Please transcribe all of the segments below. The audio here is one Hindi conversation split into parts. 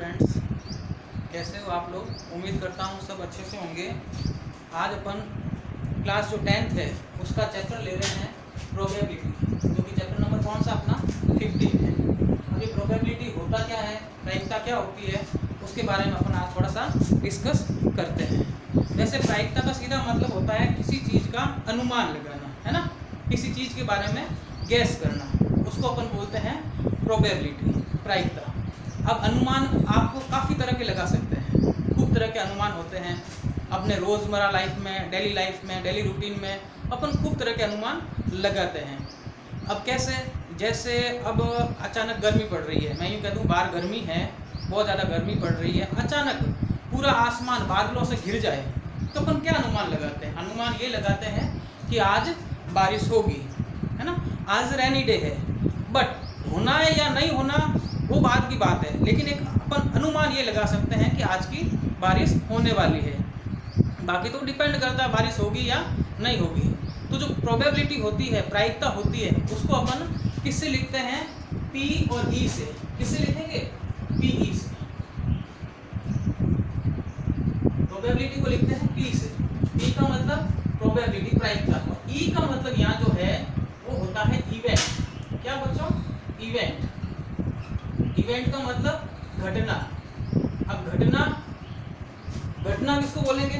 स्टूडेंट्स, कैसे हो आप लोग। उम्मीद करता हूँ सब अच्छे से होंगे। आज अपन क्लास जो 10th है उसका चैप्टर ले रहे हैं प्रोबेबिलिटी, जो कि चैप्टर नंबर कौन सा अपना 15 है। अभी प्रोबेबिलिटी होता क्या है, प्रायिकता क्या होती है, उसके बारे में अपन आज थोड़ा सा डिस्कस करते हैं। वैसे प्रायिकता का सीधा मतलब होता है किसी चीज़ का अनुमान लगाना, है ना, किसी चीज़ के बारे में गैस करना, उसको अपन बोलते हैं प्रोबेबिलिटी, प्रायिकता। अब अनुमान आपको काफ़ी तरह के लगा सकते हैं, खूब तरह के अनुमान होते हैं अपने रोज़मर्रा लाइफ में, डेली लाइफ में, डेली रूटीन में अपन खूब तरह के अनुमान लगाते हैं। अब कैसे, जैसे अब अचानक गर्मी पड़ रही है, मैं यूँ कह दूँ बाहर गर्मी है, बहुत ज़्यादा गर्मी पड़ रही है, अचानक पूरा आसमान बादलों से घिर जाए तो अपन क्या अनुमान लगाते हैं। अनुमान ये लगाते हैं कि आज बारिश होगी, है ना, आज रेनी डे है। बट होना है या नहीं होना वो बाद की बात है, लेकिन एक अपन अनुमान ये लगा सकते हैं कि आज की बारिश होने वाली है। बाकी तो डिपेंड करता है बारिश होगी या नहीं होगी। तो जो प्रोबेबिलिटी होती है, प्रायिकता होती है, उसको अपन किससे लिखते हैं, पी और ई से। किससे लिखेंगे, पी ई से। प्रोबेबिलिटी को लिखते हैं पी से। पी का मतलब प्रोबेबिलिटी, प्रायिकता। ई का मतलब यहाँ जो है वो होता है इवेंट। क्या बच्चों, इवेंट। इवेंट का मतलब घटना। अब घटना किसको बोलेंगे,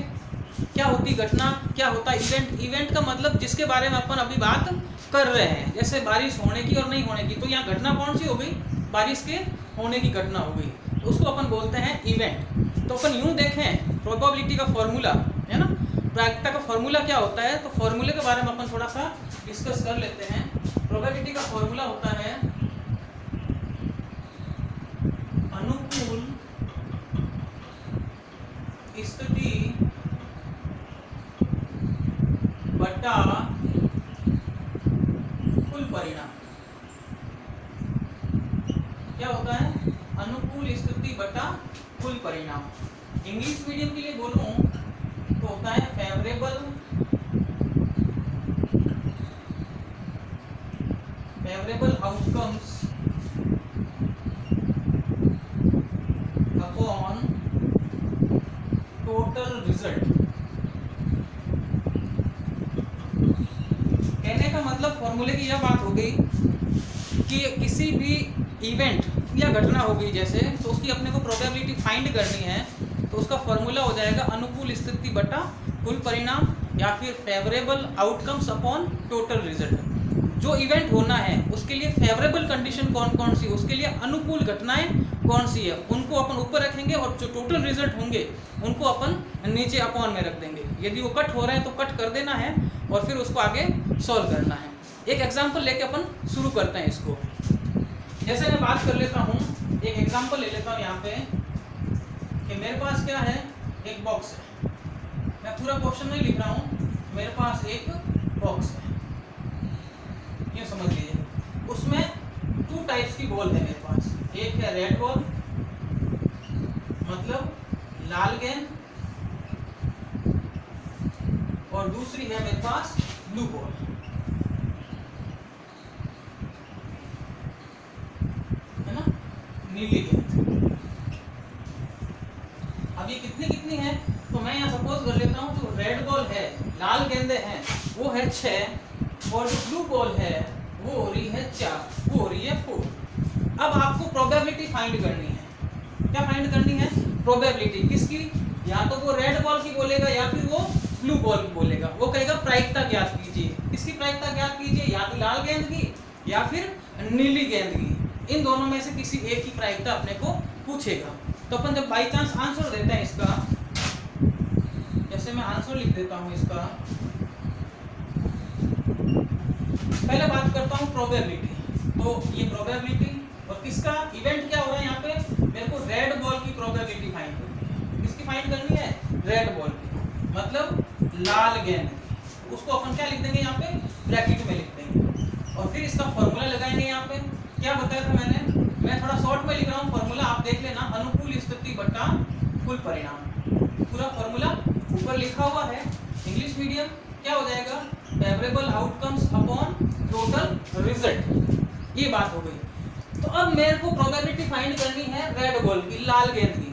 क्या होती घटना, क्या होता इवेंट। इवेंट का मतलब जिसके बारे में अपन अभी बात कर रहे हैं, जैसे बारिश होने की और नहीं होने की, तो यहाँ घटना कौन सी हो गई, बारिश के होने की घटना हो गई, तो उसको अपन बोलते हैं इवेंट। तो अपन यूं देखें, प्रोबेबिलिटी का फॉर्मूला है ना, प्रायिकता का फॉर्मूला क्या होता है, तो फॉर्मूले के बारे में अपन थोड़ा सा डिस्कस कर लेते हैं। प्रोबेबिलिटी का फॉर्मूला होता है अनुकूल स्थिति बटा कुल परिणाम। क्या होता है, अनुकूल स्थिति बटा कुल परिणाम। इंग्लिश मीडियम के लिए बोलूं तो होता है favourable outcomes upon total result. कहने का मतलब फॉर्मूले की यह बात हो गई कि किसी भी इवेंट या घटना हो गई जैसे, तो उसकी अपने को प्रोबेबिलिटी फाइंड करनी है, तो उसका फॉर्मूला हो जाएगा अनुकूल स्थिति बटा कुल परिणाम, या फिर favourable outcomes upon total result. जो इवेंट होना है उसके लिए फेवरेबल कंडीशन कौन कौन सी, उसके लिए अनुकूल घटनाएं कौन सी है, उनको अपन ऊपर रखेंगे, और जो टोटल रिजल्ट होंगे उनको अपन नीचे अपॉन में रख देंगे। यदि वो कट हो रहे हैं तो कट कर देना है और फिर उसको आगे सॉल्व करना है। एक एग्जाम्पल लेके अपन शुरू करते हैं इसको। जैसे मैं बात कर लेता हूँ, एक एग्जाम्पल ले लेता हूँ यहाँ पे कि मेरे पास क्या है, एक बॉक्स है। मैं पूरा क्वेश्चन नहीं लिख रहा हूँ, मेरे पास एक बॉक्स है, ये समझ लीजिए। उसमें 2 टाइप्स की बॉल है मेरे पास। एक है रेड बॉल, मतलब लाल गेंद, और दूसरी है मेरे पास ब्लू बॉल, है ना, नीली गेंद। अब ये कितनी कितनी है, तो मैं यहाँ सपोज कर लेता हूँ जो रेड बॉल है, लाल गेंदे हैं वो है 6, और जो ब्लू बॉल है वो हो रही है 4, वो हो रही है 4। अब आपको प्रोबेबिलिटी फाइंड करनी है। क्या फाइंड करनी है, प्रोबेबिलिटी किसकी, या तो वो रेड बॉल की बोलेगा या फिर वो ब्लू बॉल की बोलेगा। वो कहेगा प्रायिकता ज्ञात कीजिए। किसकी प्रायिकता ज्ञात कीजिए, या तो लाल गेंद की या फिर नीली गेंद की। इन दोनों में से किसी एक की प्रायिकता अपने को पूछेगा। तो अपन जब बाई चांस आंसर देते हैं इसका, जैसे मैं आंसर लिख देता हूँ इसका, पहले बात करता हूँ प्रोबेबिलिटी। तो ये प्रोबेबिलिटी, और किसका इवेंट क्या हो रहा है यहाँ पे, मेरे को रेड बॉल की प्रोबेबिलिटी फाइंड करनी है। किसकी फाइंड करनी है, रेड बॉल की, मतलब लाल गेंद की। उसको अपन क्या लिख देंगे यहाँ पे, ब्रैकेट में लिख देंगे, और फिर इसका फॉर्मूला लगाएंगे। यहाँ पे क्या बताया था मैंने, मैं थोड़ा शॉर्ट में लिख रहा हूँ फॉर्मूला, आप देख लेना, अनुकूल स्थिति बटा कुल परिणाम। पूरा फॉर्मूला ऊपर लिखा हुआ है। इंग्लिश मीडियम क्या हो जाएगा, favourable outcomes upon total result. ये बात हो गई। तो अब मेरे को प्रोबेबिलिटी फाइंड करनी है रेड बॉल की, लाल गेंद की।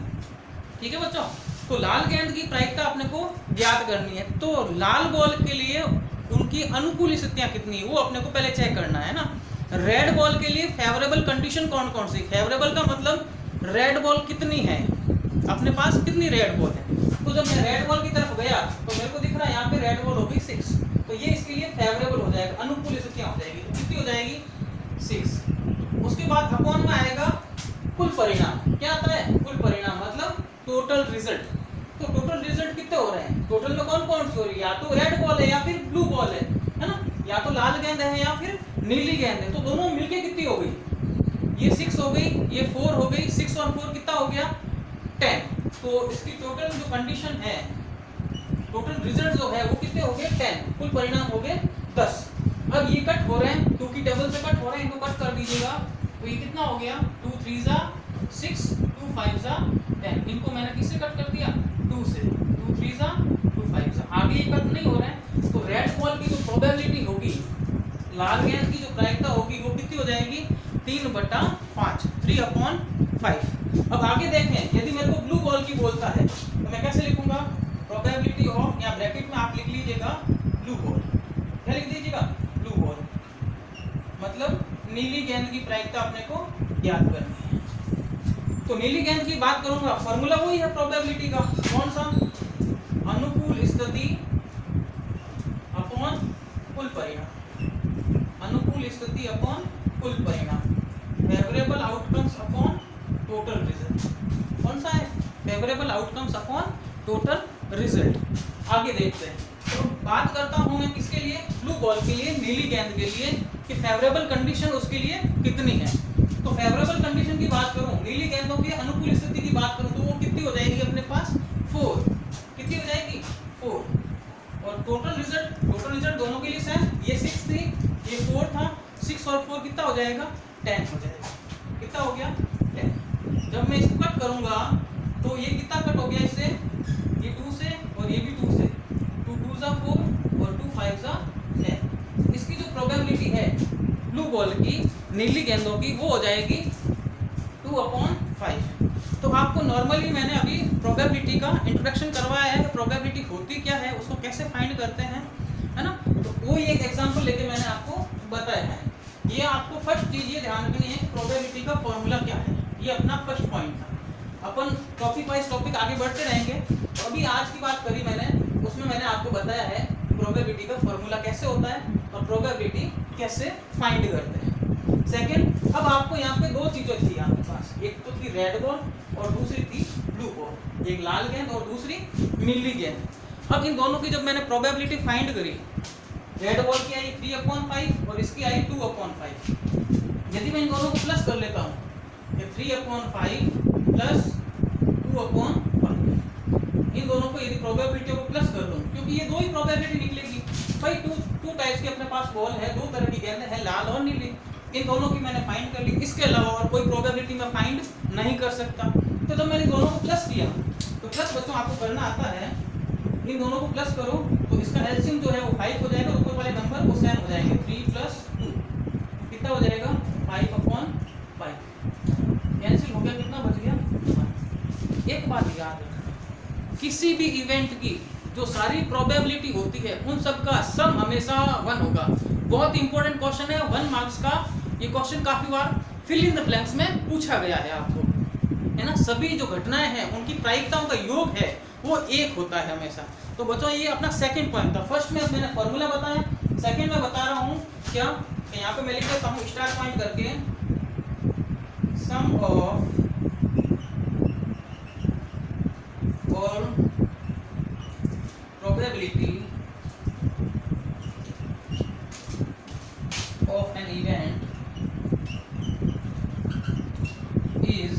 ठीक है बच्चों, तो लाल गेंद की प्रायिकता अपने को ज्ञात करनी है। तो लाल बॉल के लिए उनकी अनुकूल स्थितियां कितनी, वो अपने को पहले चेक करना है ना। रेड बॉल के लिए फेवरेबल कंडीशन कौन कौन सी, फेवरेबल का मतलब रेड बॉल कितनी है, अपने पास कितनी रेड बॉल है। तो जब मैं रेड बॉल की तरफ गया तो मेरे को दिख रहा है यहाँ पे रेड बॉल होगी 6, तो ये इसके लिए फेवरेबल हो जाएगा, अनुकूल स्थितियां हो जाएगी। तो कितनी हो जाएगी 6। उसके बाद अपॉन में आएगा कुल परिणाम। क्या आता है कुल परिणाम, मतलब टोटल रिजल्ट। तो टोटल रिजल्ट कितने हो रहे हैं, टोटल में कौन कौन सी हो रही है, या तो रेड बॉल है या फिर ब्लू बॉल है ना, या तो लाल गेंद है या फिर नीली गेंद है। तो दोनों मिलके कितनी हो गई, ये 6 हो गई, ये 4 हो गई, 6 और 4 कितना हो गया 10। तो इसकी टोटल जो कंडीशन है, टोटल रिजल्ट जो है वो कितने हो गए 10, कुल परिणाम हो गए 10। अब ये कट हो रहे हैं, 2 की टेबल से कट हो रहे हैं, इनको कट कर दीजिएगा। तो ये कितना हो गया 2 3 जा 6, 2 5 जा 10। इनको मैंने किससे कट कर दिया 2 से, 2 3 जा 2 5 जा। आगे ये कट नहीं हो रहे हैं। तो रेड बॉल की जो प्रोबेबिलिटी होगी, लाल गेंद की जो प्रायिकता होगी वो कितनी हो जाएगी 3/5, 3/5। अब आगे देखें, यदि मेरे को ब्लू बॉल की बोलता है तो मैं कैसे लिखूंगा, प्रोबेबिलिटी ऑफ, या ब्रैकेट में आप लिख लीजिएगा ब्लू बॉल। क्या लिख दीजिएगा ब्लू बॉल, मतलब नीली गेंद की प्रायिकता अपने को ज्ञात करनी है। तो नीली गेंद की बात करूंगा, फॉर्मूला वही है प्रोबेबिलिटी का, कौन सा, अनुकूल स्थिति अपॉन कुल परिणाम, अनुकूल स्थिति अपॉन कुल परिणाम, favourable outcomes upon total result. कौन सा है, favourable outcomes upon total result. आगे देखते हैं। तो बात करता हूं मैं किसके लिए, ब्लू बॉल के लिए, नीली गेंद के लिए, कि फेवरेबल कंडीशन उसके लिए कितनी है। तो फेवरेबल कंडीशन की बात करूं, नीली गेंदों की अनुकूल स्थिति की बात करूं, तो वो कितनी हो जाएगी अपने पास 4, कितनी हो जाएगी 4। और टोटल रिजल्ट दोनों के लिए सेम, ये 6 थी, ये 4 था, 6 और 4 कितना हो जाएगा 10 हो जाएगा। कितना हो गया 10। जब मैं इसको कट करूंगा तो ये कितना कट हो गया इससे, ये 2 से और ये भी 2 से, 2 2 जा 4 और 2 5 जा 10। इसकी जो प्रोबेबिलिटी है ब्लू बॉल की, नीली गेंदों की, वो हो जाएगी 2/5। तो आपको नॉर्मली मैंने अभी प्रोबेबिलिटी का इंट्रोडक्शन करवाया है कि प्रोबेबिलिटी होती क्या है, उसको कैसे फाइंड करते हैं, है ना। तो वही एक एग्जांपल लेके मैंने आपको बताया है। ये आपको फर्स्ट चीज ये ध्यान रखनी है कि प्रोबेबिलिटी का फॉर्मूला क्या है, ये अपना फर्स्ट पॉइंट था। अपन टॉपिक वाइज टॉपिक आगे बढ़ते रहेंगे। तो अभी आज की बात करी मैंने, उसमें मैंने आपको बताया है प्रोबेबिलिटी का फॉर्मूला कैसे होता है और प्रोबेबिलिटी कैसे फाइंड करते हैं। सेकंड, अब आपको यहाँ पे 2 चीजें थी आपके पास, एक तो थी रेड बॉल और दूसरी थी ब्लू बॉल, एक लाल गेंद और दूसरी नीली गेंद। अब इन दोनों की जब मैंने प्रोबेबिलिटी फाइंड करी, रेड बॉल की आई 3/5 और इसकी आई 2/5। यदि मैं इन दोनों को प्लस कर लेता हूँ, 3/5 प्लस 2/5, इन दोनों को यदि प्रोबेबिलिटी को प्लस कर दूं, क्योंकि ये 2 ही प्रोबेबिलिटी निकलेगी भाई। 2 टाइप्स के अपने पास बॉल है, 2 तरह की गेंद है, लाल और नीली। इन दोनों की मैंने फाइंड कर ली, इसके अलावा और कोई प्रोबेबिलिटी मैं फाइंड नहीं कर सकता। तो जब मैंने दोनों को प्लस किया, तो प्लस बच्चों आपको करना आता है, इन दोनों को प्लस करो तो इसका एलसीएम जो है वो 5 हो जाएगा, ऊपर वाले नंबर वो सेम हो जाएंगे, 3 + 2 कितना हो जाएगा 5/5। कैंसिल हो गया, कितना बच गया 1। एक बात याद रखना, किसी भी इवेंट की जो सारी प्रोबेबिलिटी होती है उन सब का सम हमेशा 1 होगा। बहुत इंपॉर्टेंट क्वेश्चन है, 1 मार्क्स का। ये क्वेश्चन काफी बार फिल इन द ब्लैंक्स में पूछा गया है आपको, है ना। सभी जो घटनाएं हैं उनकी प्रायिकताओं का योग है वो 1 होता है हमेशा। तो बच्चों ये अपना सेकंड पॉइंट था। फर्स्ट में मैंने फॉर्मूला बताया, सेकंड में बता रहा हूँ क्या, यहाँ पे मैं लिख देता हूँ स्टार पॉइंट करके, सम ऑफ और probability of an event is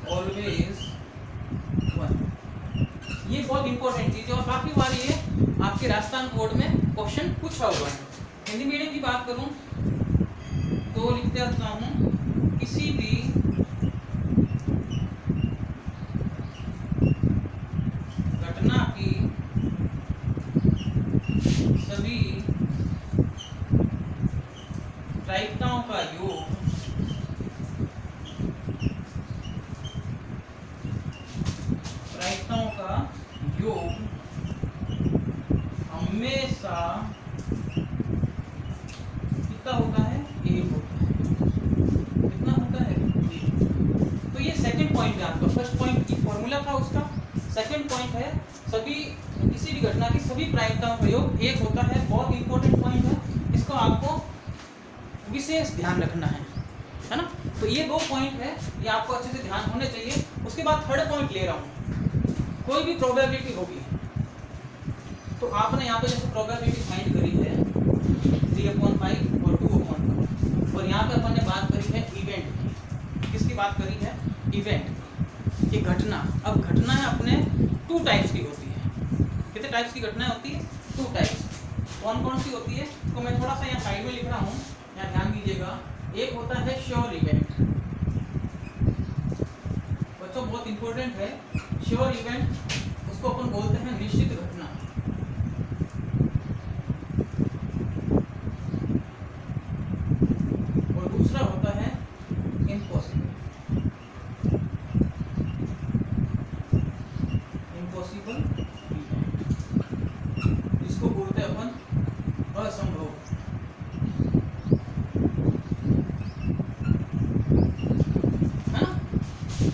always 1। ये बहुत इंपॉर्टेंट चीज है और काफी बार ये आपके राजस्थान बोर्ड में क्वेश्चन पूछा हुआ है। हिंदी मीडियम की बात करूं तो लिखते रहता हूं, किसी भी घटना की सभी प्रायिकता का कितना होता है, 1 होता है। कितना होता है, 1। तो ये सेकंड पॉइंट है आपका। फर्स्ट पॉइंट की फॉर्मूला था उसका, सेकंड पॉइंट है सभी किसी भी घटना की सभी प्रायिकताओं का योग 1 होता है। बहुत इंपॉर्टेंट पॉइंट है, इसको आपको विशेष ध्यान रखना है ना। तो ये 2 पॉइंट है, ये आपको अच्छे से ध्यान होने चाहिए। उसके बाद थर्ड पॉइंट ले रहा हूँ, कोई भी प्रोबेबिलिटी होगी तो आपने यहाँ पे जैसे प्रोबेबिलिटी फाइंड करी है 3/5 और 2/5, और यहाँ पे अपन ने बात करी है इवेंट की। किसकी बात करी है, इवेंट की, घटना। अब घटना है अपने 2 टाइप्स की होती है। कितने टाइप्स की घटनाएं होती है, 2 टाइप्स। कौन कौन सी होती है, तो मैं थोड़ा सा यहाँ साइड में लिख रहा हूँ, यहाँ ध्यान दीजिएगा। एक होता है श्योर इवेंट, बच्चों बहुत इंपॉर्टेंट है। श्योर इवेंट उसको अपन बोलते हैं निश्चित घटना। और दूसरा होता है इम्पॉसिबल, इम्पॉसिबल इवेंट, जिसको बोलते हैं अपन असंभव। है ना,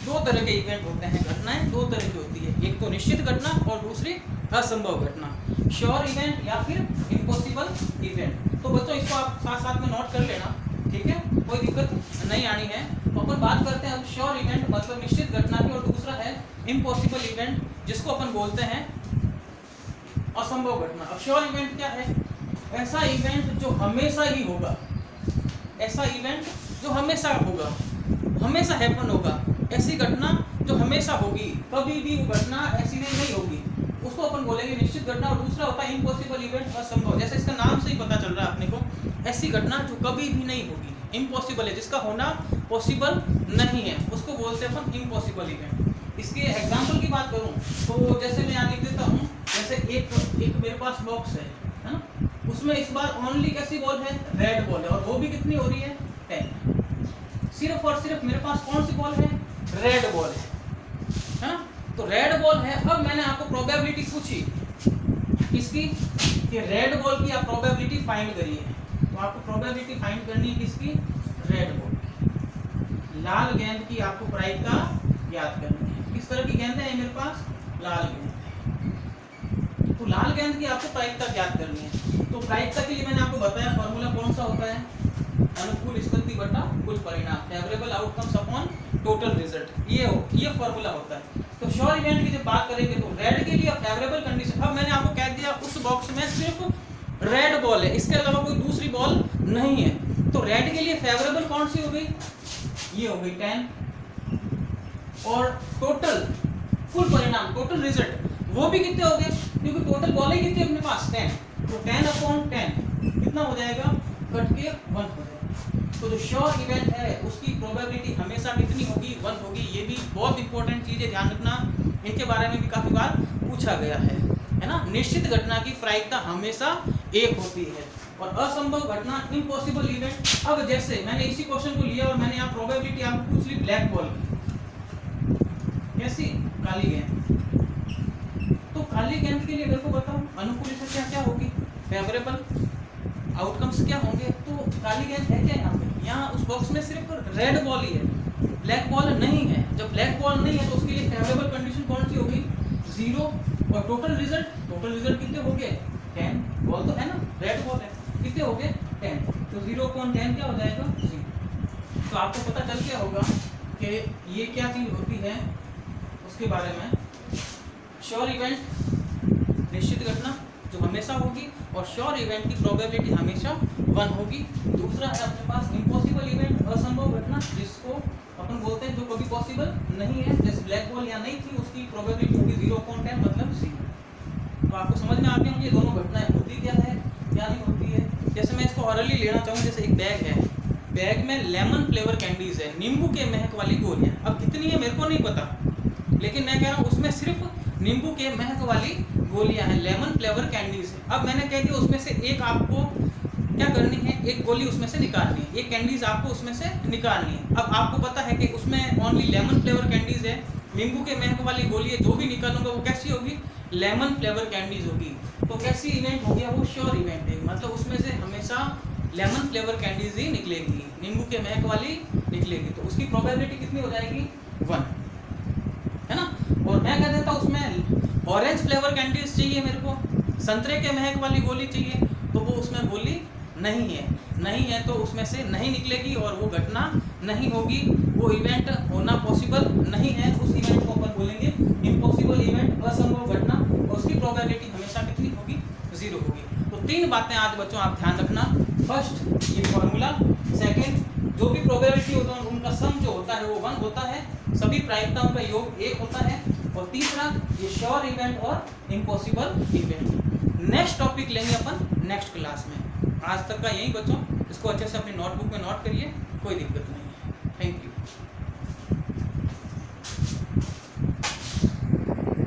2 तरह के इवेंट होते हैं, घटनाएं 2 तरह की होती है, एक तो निश्चित घटना और दूसरी असंभव घटना, श्योर इवेंट या फिर इम्पॉसिबल इवेंट। तो बच्चों इसको आप साथ साथ में नोट कर लेना, ठीक है, कोई दिक्कत नहीं आनी है। तो अपन बात करते हैं अब श्योर इवेंट मतलब निश्चित घटना की, और दूसरा है इम्पॉसिबल इवेंट जिसको अपन बोलते हैं असंभव घटना। अब श्योर इवेंट क्या है, ऐसा इवेंट जो हमेशा ही होगा, ऐसा इवेंट जो हमेशा होगा, हमेशा हैपन होगा, ऐसी घटना जो हमेशा होगी, कभी भी वो घटना ऐसी नहीं होगी, उसको अपन बोलेंगे निश्चित घटना। और दूसरा होता है इम्पॉसिबल इवेंट, असंभव। जैसे इसका नाम से ही पता चल रहा है अपने को, ऐसी घटना जो कभी भी नहीं होगी, इम्पॉसिबल है, जिसका होना पॉसिबल नहीं है, उसको बोलते हैं अपन इम्पॉसिबल इवेंट। इसके एग्जाम्पल की बात करूं तो जैसे मैं यहाँ लिख देता हूँ, जैसे एक मेरे पास बॉक्स है ना, उसमें इस बार ओनली कैसी बॉल है, रेड बॉल है, और वो भी कितनी हो रही है, 10। सिर्फ और सिर्फ मेरे पास कौन सी बॉल है, रेड बॉल है ना। तो रेड बॉल है। अब मैंने आपको प्रोबेबिलिटी पूछी किसकी, कि रेड बॉल की आप प्रोबेबिलिटी फाइंड करिए। तो आपको प्रोबेबिलिटी फाइंड करनी है किसकी, रेड बॉल की। लाल गेंद की आपको प्रायिकता याद करनी है। किस तरह की गेंद है मेरे पास, लाल गेंद। तो लाल गेंद की आपको प्रायिकता याद करनी है। तो प्रायिकता के लिए मैंने आपको बताया फॉर्मूला कौन सा होता है, अनुकूल स्थिति बटा कुल परिणाम, favourable outcomes upon total result. ये फॉर्मूला होता है। तो श्योर इवेंट की जब बात करेंगे तो रेड के लिए फेवरेबल कंडीशन। अब मैंने आपको कह दिया उस बॉक्स में सिर्फ रेड बॉल है, इसके अलावा कोई दूसरी बॉल नहीं है। तो रेड के लिए फेवरेबल कौन सी हो गई, ये हो गई 10, और टोटल कुल परिणाम, टोटल रिजल्ट वो भी कितने हो गए, क्योंकि टोटल बॉल ही कितनी अपने पास, 10। तो 10/10 कितना हो जाएगा, कट के 1 हो जाएगा। तो जो श्योर इवेंट है उसकी प्रोबेबिलिटी हमेशा कितनी होगी, 1 होगी। ये भी बहुत इंपॉर्टेंट चीज़ है, ध्यान रखना, इनके बारे में भी काफ़ी बार पूछा गया है ना। निश्चित घटना की प्रायिकता हमेशा 1 होती है, और असंभव घटना इम्पॉसिबल इवेंट। अब जैसे मैंने इसी क्वेश्चन को लिया और मैंने यहाँ प्रोबेबिलिटी आपको पूछ ली ब्लैक बॉल की, कैसी, काली गेंद। तो काली गेंद के लिए मेरे को बताओ अनुकूल स्थिति क्या होगी, फेवरेबल आउटकम्स क्या होंगे। तो काली गेंद है क्या यहाँ पे, यहाँ उस बॉक्स में सिर्फ रेड बॉल ही है, ब्लैक बॉल नहीं है। जब ब्लैक बॉल नहीं है तो उसके लिए फेवरेबल कंडीशन कौन सी होगी, 0। और टोटल रिजल्ट कितने हो गए, 10। बॉल तो है ना, रेड बॉल है, कितने हो गए, 10। तो 0/10 क्या हो जाएगा, 0। तो आपको पता चल गया होगा कि ये क्या चीज़ होती है उसके बारे में। श्योर इवेंट निश्चित घटना जो हमेशा होगी, और श्योर इवेंट की प्रोबेबिलिटी हमेशा 1 होगी। दूसरा है अपने पास इम्पॉसिबल इवेंट, असंभव घटना, जिसको अपन बोलते हैं जो कभी पॉसिबल नहीं है। जैसे ब्लैक बॉल यहाँ नहीं थी, उसकी प्रोबेबिलिटी होगी 0/10 मतलब 0। तो आपको समझ में आ गया ये दोनों घटनाएं होती क्या है, क्या नहीं होती है। जैसे मैं इसको ऑरली लेना चाहूँ, जैसे एक बैग है, बैग में लेमन फ्लेवर कैंडीज है, नींबू के महक वाली गोलियाँ। अब कितनी है मेरे को नहीं पता, लेकिन मैं कह रहा हूँ उसमें सिर्फ नींबू के महक वाली गोलियां हैं, लेमन फ्लेवर कैंडीज है। अब मैंने कह दिया उसमें से एक आपको क्या करनी है, एक गोली उसमें से निकालनी है, एक कैंडीज आपको उसमें से निकालनी है। अब आपको पता है कि उसमें ओनली लेमन फ्लेवर कैंडीज है, नींबू के महक वाली गोली है, जो भी निकालूंगा वो कैसी होगी, लेमन फ्लेवर कैंडीज होगी। तो कैसी इवेंट हो गया वो? श्योर इवेंट है, मतलब उसमें से हमेशा लेमन फ्लेवर कैंडीज ही निकलेगी, नींबू के महक वाली निकलेगी। तो उसकी प्रोबेबिलिटी कितनी हो जाएगी? 1, है ना। और मैं कह देता उसमें ऑरेंज फ्लेवर कैंडीज चाहिए मेरे को, संतरे के महक वाली गोली चाहिए, तो वो उसमें गोली नहीं है तो उसमें से नहीं निकलेगी और वो घटना नहीं होगी, वो इवेंट होना पॉसिबल नहीं है। उस इवेंट को अपन बोलेंगे इम्पॉसिबल इवेंट, असंभव घटना, और उसकी प्रोबेबिलिटी हमेशा कितनी होगी? 0 होगी। तो 3 बातें आज बच्चों आप ध्यान रखना। फर्स्ट ये फॉर्मूला, सेकंड जो भी प्रोबेबिलिटी होता है उनका सम जो होता है वो 1 होता है, सभी प्रायिकताओं का योग 1 होता है, और तीसरा ये श्योर इवेंट और इम्पॉसिबल इवेंट। नेक्स्ट टॉपिक लेंगे अपन नेक्स्ट क्लास में। आज तक का यही बच्चों, इसको अच्छे से अपनी नोटबुक में नोट करिए, कोई दिक्कत नहीं है। Thank you.